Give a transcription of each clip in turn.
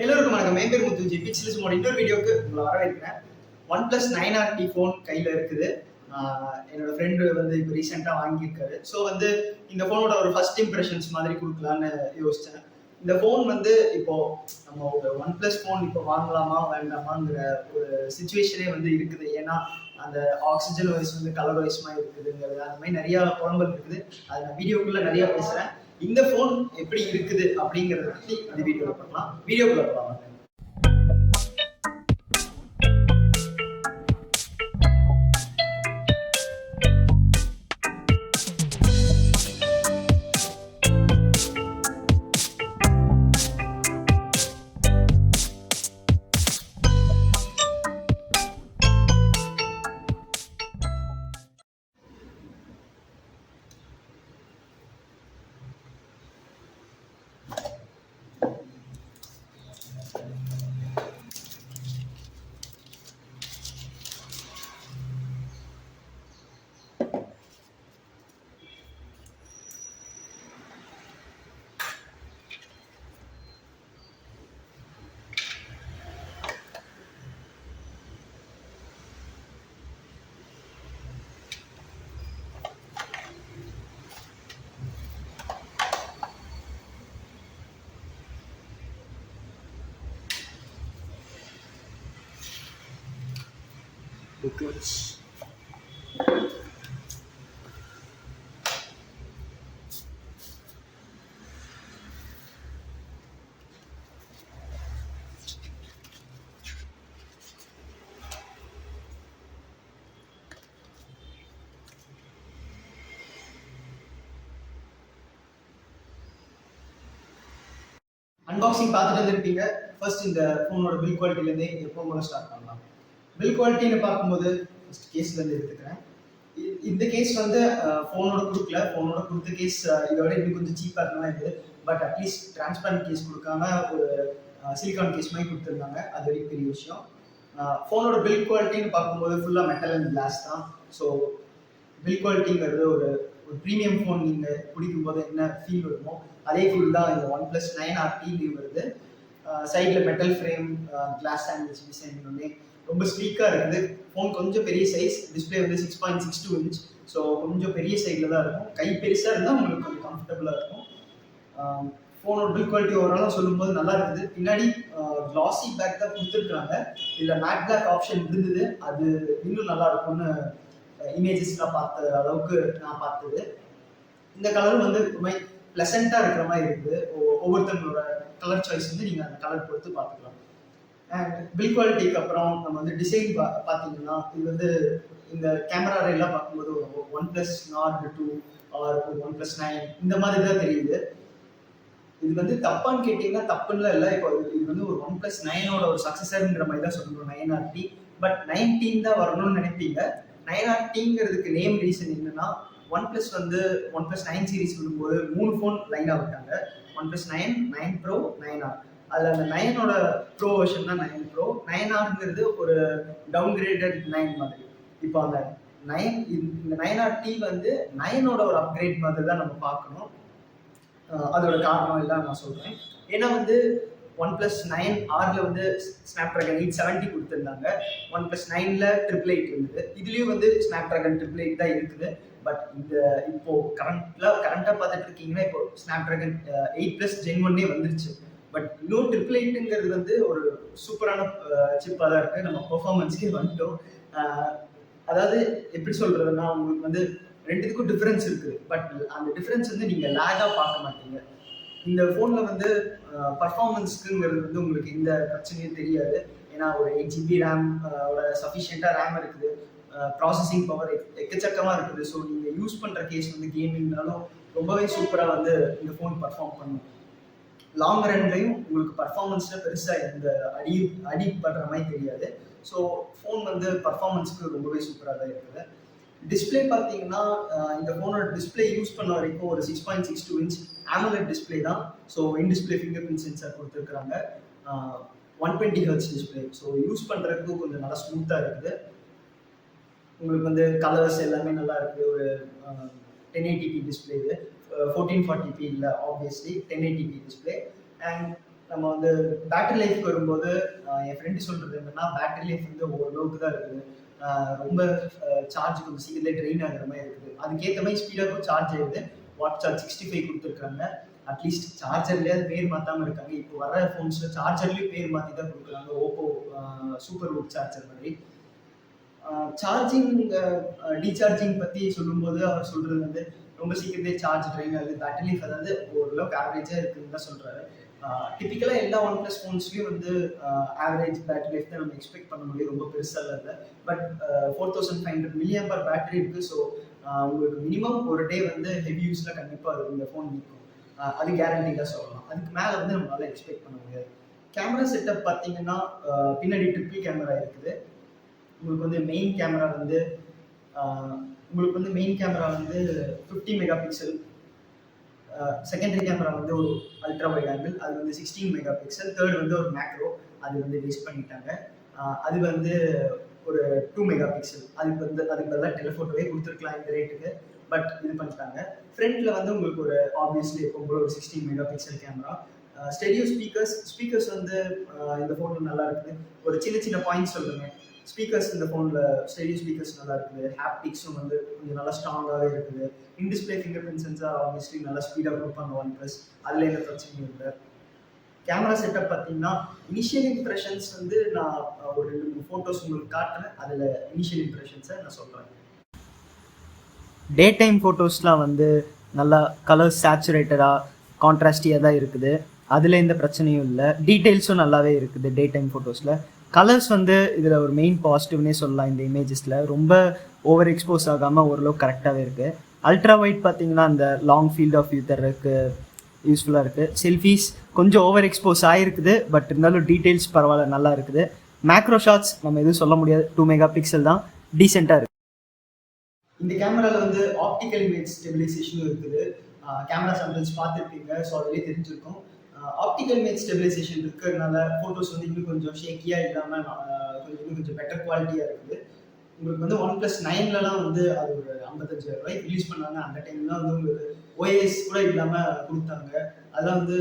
எல்லோருக்கும் வணக்கம். என் பேர் முத்துஜி. பிக்சல்ஸ் மோட இன்னொரு வீடியோக்கு உங்களை வரவேற்கிறேன். OnePlus 9RT ஃபோன் கையில் இருக்குது. என்னோட ஃப்ரெண்டு வந்து இப்போ ரீசெண்டாக வாங்கியிருக்காரு. ஸோ வந்து இந்த ஃபோனோட ஒரு ஃபர்ஸ்ட் இம்ப்ரெஷன்ஸ் மாதிரி கொடுக்கலான்னு யோசித்தேன். இந்த ஃபோன் வந்து இப்போ நம்ம ஒரு OnePlus ஃபோன் இப்போ வாங்கலாமா வேண்டாமாங்கிற ஒரு சுச்சுவேஷனே வந்து இருக்குது. ஏன்னா அந்த ஆக்சிஜன் வைஸ் வந்து கலர் வைஸ்மா இருக்குதுங்கிறது அந்த மாதிரி நிறையா குழம்புகள் இருக்குது. அது நான் வீடியோக்குள்ளே நிறையா பேசுகிறேன். இந்த ஃபோன் எப்படி இருக்குது அப்படிங்கிறத பற்றி இந்த வீடியோவில் பார்க்கலாம். வீடியோக்குள்ளே போகலாம். Booklets. அன்பாக்சிங் பார்த்துட்டு வந்துருப்பீங்க. ஃபர்ஸ்ட் இந்த ஃபோனோட பில் குவாலிட்டிலேருந்தே எப்போ கூட ஸ்டார்ட் பண்ணலாம். பில் குவாலிட்டின்னு பார்க்கும்போது ஃபர்ஸ்ட் கேஸ்லேருந்து எடுத்துக்கிறேன். இந்த கேஸ் வந்து ஃபோனோட கொடுத்த கேஸ் இதோட இன்னும் கொஞ்சம் சீப்பாக இருந்தாலும் இது. பட் அட்லீஸ்ட் டிரான்ஸ்பரண்ட் கேஸ் கொடுக்காம ஒரு சிலிக்கான் கேஸ் மாதிரி கொடுத்துருந்தாங்க. அது வரைக்கும் பெரிய விஷயம். ஃபோனோட பில் குவாலிட்டின்னு பார்க்கும்போது ஃபுல்லாக மெட்டல் அண்ட் கிளாஸ் தான். ஸோ பில் குவாலிட்டிங்கிறது ஒரு ப்ரீமியம் ஃபோன் நீங்கள் பிடிக்கும்போது என்ன ஃபீல் வருமோ அதே ஃபீல் தான் இந்த OnePlus 9RT வருது. சைடில் metal frame, glass sandwich design ஒன்று ரொம்ப ஸ்லீக்காக இருக்குது. ஃபோன் கொஞ்சம் பெரிய சைஸ், டிஸ்பிளே வந்து 6.62 இன்ச். ஸோ கொஞ்சம் பெரிய சைடில் தான் இருக்கும். கை பெருசாக இருந்தால் உங்களுக்கு கொஞ்சம் கம்ஃபர்டபுளாக இருக்கும். ஃபோனோட பில் குவாலிட்டி ஓவராலாக சொல்லும்போது நல்லா இருக்குது. பின்னாடி கிளாசி பேக் தான் கொடுத்துருக்குறாங்க. இதில் மேட் பிளாக் ஆப்ஷன் இருந்தது. அது இன்னும் நல்லா இருக்கும்னு இமேஜஸ்லாம் பார்த்த அளவுக்கு நான் பார்த்தது. இந்த கலர் வந்து ரொம்ப ப்ளசண்ட்டாக இருக்கிற மாதிரி இருக்குது. ஒவ்வொருத்தங்களோட கலர் சாய்ஸ் வந்து நீங்கள் அந்த கலர் பொறுத்து பார்த்துக்கலாம். அண்ட் பில் குவாலிட்டிக்கு அப்புறம் நம்ம வந்து டிசைன் பார்த்தீங்கன்னா இது வந்து இந்த கேமரா ரேலாம் பார்க்கும்போது OnePlus 9RT ஆர் OnePlus 9 இந்த மாதிரி தான் தெரியுது. இது வந்து தப்பான்னு கேட்டிங்கன்னா தப்புன்னு இல்லை. இப்போ இது வந்து ஒரு OnePlus 9ஓட ஒரு சக்ஸஸர்ங்கிற மாதிரி தான் சொல்லணும் 9RT. பட் 19 தான் வரணும்னு நினைப்பீங்க. 9RTங்கிறதுக்கு நேம் ரீசன் என்னன்னா OnePlus வந்து OnePlus 9 சீரிஸ் வரும்போது 3 ஃபோன் லைனாக விட்டாங்க. OnePlus 9, 9 Pro, 9R. அதில் அந்த 9ஓட ப்ரோ வெர்ஷன் தான் 9 Pro. 9Rங்கிறது ஒரு டவுன்கிரேடட் 9 மாதிரி. இப்போ அந்த 9 இந்த 9RT வந்து 9ஓட ஒரு அப்கிரேட் மாதிரி தான் நம்ம பார்க்கணும். அதோட காரணம் எல்லாம் நான் சொல்கிறேன். ஏன்னா வந்து OnePlus 9Rல வந்து Snapdragon 870 கொடுத்துருந்தாங்க. OnePlus 9ல 888 இருந்தது. இதுலேயும் வந்து Snapdragon 888 தான் இருக்குது. பட் இந்த இப்போ கரண்டாக பார்த்துட்டு இருக்கீங்கன்னா இப்போ Snapdragon 8+ Gen 1 வந்துருச்சு. பட் இன்னும் 888ங்கிறது வந்து ஒரு சூப்பரான சிப்பாக தான் இருக்குது. நம்ம பெர்ஃபார்மன்ஸ்க்கே வந்துட்டோம். அதாவது எப்படி சொல்கிறதுனா உங்களுக்கு வந்து ரெண்டுத்துக்கும் டிஃப்ரென்ஸ் இருக்குது. பட் அந்த டிஃப்ரென்ஸ் வந்து நீங்கள் லேகாக பார்க்க மாட்டீங்க. இந்த ஃபோனில் வந்து பர்ஃபார்மன்ஸ்க்குங்கிறது வந்து உங்களுக்கு எந்த பிரச்சனையும் தெரியாது. ஏன்னா ஒரு 8GB ரேம் சஃபிஷியண்ட்டாக ரேம் இருக்குது. ப்ராசஸிங் பவர் எக்கச்சக்கமாக இருக்குது. ஸோ நீங்கள் யூஸ் பண்ணுற கேஸ் வந்து கேமிங்னாலும் ரொம்பவே சூப்பராக வந்து இந்த ஃபோன் பர்ஃபார்ம் பண்ணும். லாங் ரன்லையும் உங்களுக்கு பர்ஃபார்மன்ஸில் பெருசாக எந்த அடிப்படுற மாதிரி தெரியாது. ஸோ ஃபோன் வந்து பர்ஃபார்மன்ஸ்க்கு ரொம்பவே சூப்பராக தான் இருக்குது. டிஸ்பிளே பார்த்தீங்கன்னா இந்த ஃபோனோட டிஸ்பிளே யூஸ் பண்ண வரைக்கும் ஒரு 6.62 இன்ச் AMOLED டிஸ்பிளே தான். So in display finger print sensor கொடுத்துருக்குறாங்க. 120 Hz டிஸ்பிளே. ஸோ யூஸ் பண்ணுறதுக்கு கொஞ்சம் நல்லா ஸ்மூத்தாக இருக்குது. உங்களுக்கு வந்து கலர்ஸ் எல்லாமே நல்லா இருக்குது. ஒரு 1080p டிஸ்பிளே இது. 1440p இல்லை, ஆப்வியஸ்லி 1080p டிஸ்பிளே. அண்ட் நம்ம வந்து பேட்டரி லைஃப் வரும்போது என் ஃப்ரெண்டு சொல்றது என்னன்னா பேட்டரி லைஃப் வந்து ஓரளவுக்கு தான் இருக்குது. ரொம்ப சார்ஜ் கொஞ்சம் சீக்கிரமே ட்ரெயின் ஆகுற மாதிரி இருக்குது. அதுக்கேற்ற மாதிரி ஸ்பீடாக சார்ஜ் ஆகுது. வாட் சார்ஜ் 65 கொடுத்துருக்காங்க. அட்லீஸ்ட் சார்ஜர்லேயே அது பேர் மாற்றாமல் இருக்காங்க. இப்போ வர ஃபோன்ஸில் சார்ஜர்லேயும் பேர் மாற்றி தான் கொடுக்குறாங்க. ஓப்போ சூப்பர் வுட் சார்ஜர் மாதிரி. சார்ஜிங் டீசார்ஜிங் பற்றி சொல்லும்போது அவர் சொல்கிறது வந்து ரொம்ப சீக்கிரமே சார்ஜ் ட்ரெயின் ஆகுது. பேட்டரி லைஃப் அதாவது ஓரளவுக்கு ஆவரேஜாக இருக்குதுன்னு தான் சொல்கிறாரு. டிப்பிக்கலாக எல்லா ஒன் ப்ளஸ் ஃபோன்ஸ்லையும் வந்து ஆவரேஜ் பேட்டரி லைஃப் தான் நம்ம எக்ஸ்பெக்ட் பண்ண முடியும். ரொம்ப பெருசாக இல்லை. பட் 4500 mAh பேட்டரி இருக்குது. ஸோ உங்களுக்கு மினிமம் ஒரு டே வந்து ஹெவி யூஸில் கண்டிப்பாக இந்த ஃபோன் நிற்கும். அது கேரண்டியாக சொல்லலாம். அதுக்கு மேலே வந்து நம்மளால எக்ஸ்பெக்ட் பண்ண முடியாது. கேமரா செட்டப் பார்த்தீங்கன்னா பின்னாடி ட்ரிபிள் கேமரா இருக்குது. உங்களுக்கு வந்து மெயின் கேமரா வந்து 50 மெகா பிக்சல். செகண்டரி கேமரா வந்து ஒரு அல்ட்ரா வைட் ஆங்கிள், அது வந்து 16 மெகா பிக்சல். தேர்ட் வந்து ஒரு மேக்ரோ, அது வந்து வேஸ்ட் பண்ணிட்டாங்க. அது வந்து ஒரு 2 மெகா பிக்சல். அதுக்கு பதிலாக டெலிஃபோட்டோவே கொடுத்துருக்கலாம் இந்த ரேட்டுக்கு. பட் இது பண்ணிட்டாங்க. ஃப்ரண்ட்ல வந்து உங்களுக்கு ஒரு ஆப்வியஸ்லி எப்போ ஒரு 16 mega pixel camera. Stereo speakers வந்து இந்த ஃபோனில் நல்லா இருக்குது. ஒரு சின்ன சின்ன பாயிண்ட்ஸ் சொல்லுங்கள். ஸ்பீக்கர்ஸ் இந்த ஃபோனில் ஸ்டெரியோ ஸ்பீக்கர்ஸ் நல்லா இருக்குது. ஹாப்டிக்ஸும் வந்து கொஞ்சம் நல்லா ஸ்ட்ராங்காகவே இருக்குது. In-display finger print sensor obviously நல்லா ஸ்பீடாக கொடுப்பாங்க OnePlus. அதில் எந்த பிரச்சனையும் இல்லை. கேமரா செட்டப் பார்த்தீங்கன்னா இனிஷியல் இம்ப்ரெஷன்ஸ் வந்து நான் ஒரு 2-3 ஃபோட்டோஸ் உங்களுக்கு காட்டுறேன். அதில் இனிஷியல் இம்ப்ரெஷன்ஸை நான் சொல்கிறேன். டே டைம் ஃபோட்டோஸ்லாம் வந்து நல்லா கலர்ஸ் சேச்சுரேட்டடாக கான்ட்ராஸ்டியாக தான் இருக்குது. அதில் எந்த பிரச்சனையும் இல்லை. டீட்டெயில்ஸும் நல்லாவே இருக்குது டே டைம் ஃபோட்டோஸில். கலர்ஸ் வந்து இதில் ஒரு மெயின் பாசிட்டிவ்னே சொல்லலாம். இந்த இமேஜஸில் ரொம்ப ஓவர் எக்ஸ்போஸ் ஆகாமல் ஓரளவுக்கு கரெக்டாகவே இருக்குது. அல்ட்ரா வைட் பார்த்தீங்கன்னா அந்த லாங் ஃபீல்ட் ஆஃப் வியூ தர்றதுக்கு யூஸ்ஃபுல்லாக இருக்குது. செல்ஃபீஸ் கொஞ்சம் ஓவர் எக்ஸ்போஸ் ஆகிருக்குது. பட் இருந்தாலும் டீட்டெயில்ஸ் பரவாயில்ல, நல்லா இருக்குது. மேக்ரோ ஷாட்ஸ் நம்ம எதுவும் சொல்ல முடியாது. 2 மெகா பிக்சல் தான், டீசெண்டாக இருக்குது. இந்த கேமராவில் வந்து ஆப்டிக்கல் இமேஜ் ஸ்டெபிலைசேஷனும் இருக்குது. கேமரா சாம்பிள்ஸ் பார்த்துருப்பீங்க. ஸோ அதிலே தெரிஞ்சிருக்கும். ஆப்டிக்கல் இமேஜ் ஸ்டெபிலைசேஷன் இருக்கிறதுனால ஃபோட்டோஸ் வந்து இன்னும் கொஞ்சம் ஷேக்கியாக இல்லாமல் கொஞ்சம் பெட்டர் குவாலிட்டியாக இருக்குது. உங்களுக்கு வந்து OnePlus 9லலாம் வந்து அது ஒரு 55,000 ரூபாய்க்கு ரிலீஸ் பண்ணாங்க. அந்த டைம்லாம் வந்து உங்களுக்கு ஓஎஸ் கூட இல்லாமல் கொடுத்தாங்க. அதெல்லாம் வந்து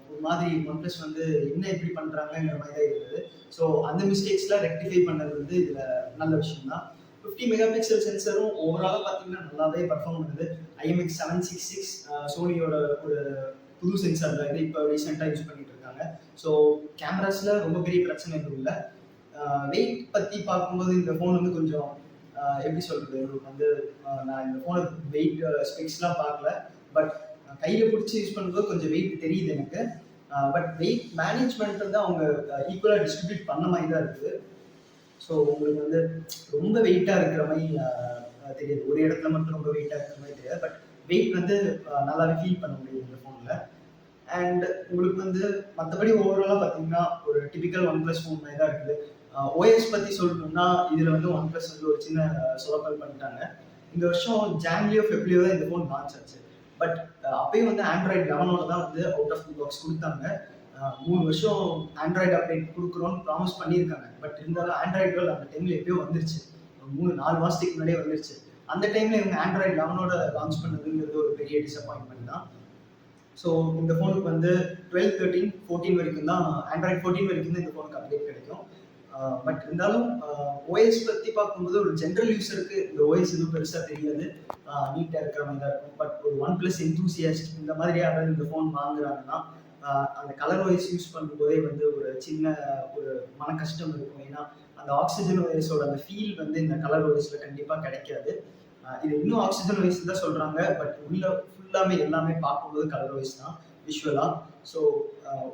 ஒரு மாதிரி OnePlus வந்து என்ன இப்படி பண்ணுறாங்கங்கிற மாதிரி தான் இருந்தது. ஸோ அந்த மிஸ்டேக்ஸ்லாம் ரெக்டிஃபை பண்ணது வந்து இதில் நல்ல விஷயம் தான். 50 மெகா பிக்சல் சென்சரும் ஓவராலாக பார்த்தீங்கன்னா நல்லாவே பர்ஃபார்ம் பண்ணுது. IMX766 சோனியோட ஒரு புது சென்சார் தான் இது. இப்போ ரீசெண்டாக யூஸ் பண்ணிட்டு இருக்காங்க. ஸோ கேமராஸில் ரொம்ப பெரிய பிரச்சனை எதுவும் இல்லை. வெயிட் பற்றி பார்க்கும்போது இந்த ஃபோன் வந்து கொஞ்சம் எப்படி சொல்கிறது, உங்களுக்கு வந்து நான் இந்த ஃபோனை வெயிட் ஸ்பெக்ஸ்லாம் பார்க்கல. பட் கையில் பிடிச்சி யூஸ் பண்ணும்போது கொஞ்சம் வெயிட் தெரியுது எனக்கு. பட் வெயிட் மேனேஜ்மெண்ட் வந்து அவங்க ஈக்குவலாக டிஸ்ட்ரிபியூட் பண்ண மாதிரி தான் இருக்குது. ஸோ உங்களுக்கு வந்து ரொம்ப வெயிட்டாக இருக்கிற மாதிரி தெரியாது. ஒரு இடத்துல மட்டும் ரொம்ப வெயிட்டாக இருக்கிற மாதிரி தெரியாது. பட் வெயிட் வந்து நல்லாவே ஃபீல் பண்ண முடியும் இந்த ஃபோனில். அண்ட் உங்களுக்கு வந்து மற்றபடி ஓவராலாக பார்த்தீங்கன்னா ஒரு டிபிக்கல் OnePlus ஃபோன் மாதிரி தான் இருக்குது. ஓஎஸ் பற்றி சொல்லணும்னா இதில் வந்து OnePlus வந்து ஒரு சின்ன சொலப்பல் பண்ணிட்டாங்க. இந்த வருஷம் ஜான்லியோ ஃபெப்ரியோ தான் இந்த ஃபோன் லான்ச் ஆச்சு. பட் அப்பயும் வந்து Android 11 தான் வந்து அவுட் ஆஃப் தி பாக்ஸ் கொடுத்தாங்க. 3 வருஷம் ஆண்ட்ராய்டு அப்டேட் கொடுக்குறோன்னு ப்ராமிஸ் பண்ணியிருக்காங்க. பட் இருந்தாலும் ஆண்ட்ராய்டு அந்த டைமில் எப்பயோ வந்துருச்சு. 3-4 மாதத்துக்கு முன்னாடியே வந்துருச்சு. அந்த டைமில் இவங்க Android 11 லான்ச் பண்ணதுங்கிறது ஒரு பெரிய டிசப்பாயின்மெண்ட் தான். ஸோ இந்த ஃபோனுக்கு வந்து 12, 13, 14 வரைக்கும் தான், Android 14 வரைக்கும் தான் இந்த ஃபோனுக்கு அப்டேட் கிடைக்கும். பட் இருந்தாலும் ஓஎஸ் பற்றி பார்க்கும்போது ஒரு ஜென்ரல் யூஸருக்கு இந்த ஓஎஸ் எதுவும் பெருசாக தெரியாது. நீட்டாக இருக்கிற மாதிரி தான் இருக்கும். பட் ஒரு OnePlus எந்தூசியாஸ்ட் இந்த மாதிரி யாராவது இந்த ஃபோன் வாங்குறாங்கன்னா அந்த கலர் ஓஎஸ் யூஸ் பண்ணும்போதே வந்து ஒரு சின்ன ஒரு மன கஷ்டம் இருக்கும். ஏன்னா அந்த ஆக்சிஜன் ஓஎஸோட அந்த ஃபீல் வந்து இந்த கலர் ஓஎஸ்ல கண்டிப்பாக கிடைக்காது. இது இன்னும் ஆக்சிஜன் ஓஎஸ் தான் சொல்கிறாங்க. பட் உள்ள ஃபுல்லாமே எல்லாமே பார்க்கும்போது கலர் ஓஎஸ் தான் விஷுவலாக. ஸோ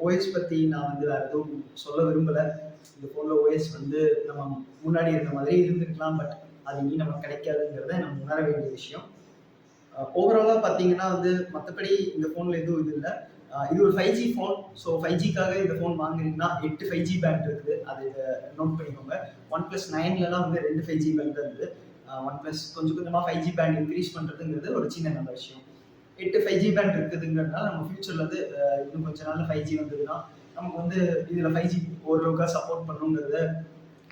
ஓஎஸ் பற்றி நான் வந்து வேறு எதுவும் சொல்ல விரும்பலை. இந்த ஃபோனில் ஓஎஸ் வந்து நம்ம முன்னாடி இருந்த மாதிரி இருந்துக்கலாம். பட் அது இனி நமக்கு கிடைக்காதுங்கிறத நம்ம உணர வேண்டிய விஷயம். ஓவராலாக பார்த்தீங்கன்னா வந்து மற்றபடி இந்த ஃபோனில் எதுவும் இது இல்லை. இது ஒரு 5G ஃபோன். ஸோ 5Gக்காக இந்த ஃபோன் வாங்குறீங்கன்னா 8 5G பேண்ட் இருக்குது. அது நோட் பண்ணிக்கோங்க. OnePlus 9லலாம் வந்து 2 5G பேண்ட் தான் இருக்குது. OnePlus கொஞ்சம் கொஞ்சமாக 5G பேண்ட் இன்க்ரீஸ் பண்ணுறதுங்கிறது ஒரு சின்ன நல்ல விஷயம். 8 5G பேண்ட் இருக்குதுங்கிறதுனால நம்ம ஃபியூச்சரில் வந்து இன்னும் கொஞ்சம் நாள் 5G வந்ததுன்னா நமக்கு வந்து இதில் 5G ஓரளவுக்காக சப்போர்ட் பண்ணுங்கிறத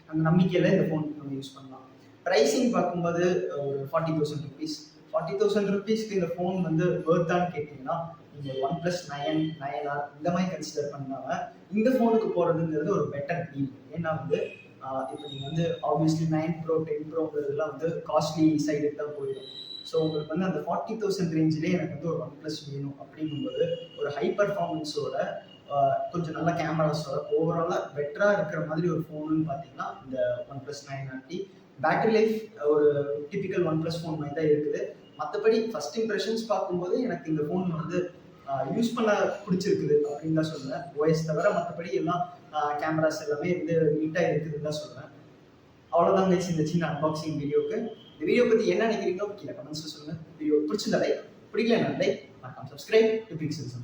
அந்த நம்பிக்கையில் இந்த ஃபோன் நம்ம யூஸ் பண்ணலாம். ப்ரைஸிங் பார்க்கும்போது ஒரு 40,000 rupees 40,000 ருபீஸ்க்கு இந்த ஃபோன் வந்து ஒர்த்தான்னு கேட்டிங்கன்னா நீங்கள் OnePlus 9R இந்த மாதிரி கன்சிடர் பண்ணாம இந்த ஃபோனுக்கு போகிறதுங்கிறது ஒரு பெட்டர் டீல். ஏன்னா வந்து இப்போ நீங்கள் வந்து ஆப்வியஸ்லி 9 Pro 10 ப்ரோங்கிறதுலாம் வந்து காஸ்ட்லி சைடுக்கு தான் போயிடும். ஸோ உங்களுக்கு வந்து அந்த 40,000 ரேஞ்சிலே எனக்கு வந்து ஒரு OnePlus வேணும் அப்படிங்கும்போது ஒரு ஹை பர்ஃபார்மன்ஸோட கொஞ்சம் நல்ல கேமராஸோட ஓவராலாக பெட்டராக இருக்கிற மாதிரி ஒரு ஃபோனுன்னு பார்த்தீங்கன்னா இந்த OnePlus 9RT. பேட்டரி லைஃப் ஒரு டிபிக்கல் OnePlus ஃபோன் மாதிரி தான் இருக்குது. மற்றபடி ஃபர்ஸ்ட் இம்ப்ரெஷன்ஸ் பார்க்கும்போது எனக்கு இந்த ஃபோன் வந்து யூஸ் பண்ண பிடிச்சிருக்குது அப்படின்னு தான் சொல்லுவேன். வாய்ஸ் தவிர மற்றபடி எல்லாம் கேமராஸ் எல்லாமே வந்து நீட்டாக இருக்குதுன்னு தான் சொல்லுவேன். அவ்வளோதான் கைஸ் இந்த சின்ன அன்பாக்சிங் வீடியோக்கு. இந்த வீடியோ பற்றி என்ன நினைக்கிறீங்களோ கீழே கமெண்ட்ஸில் சொல்லுங்கள். வீடியோ பிடிச்சிருந்தா லைக், பிடிக்கல லைக், மறக்காம சப்ஸ்கிரைப் டு பிக்சல்ஸ்.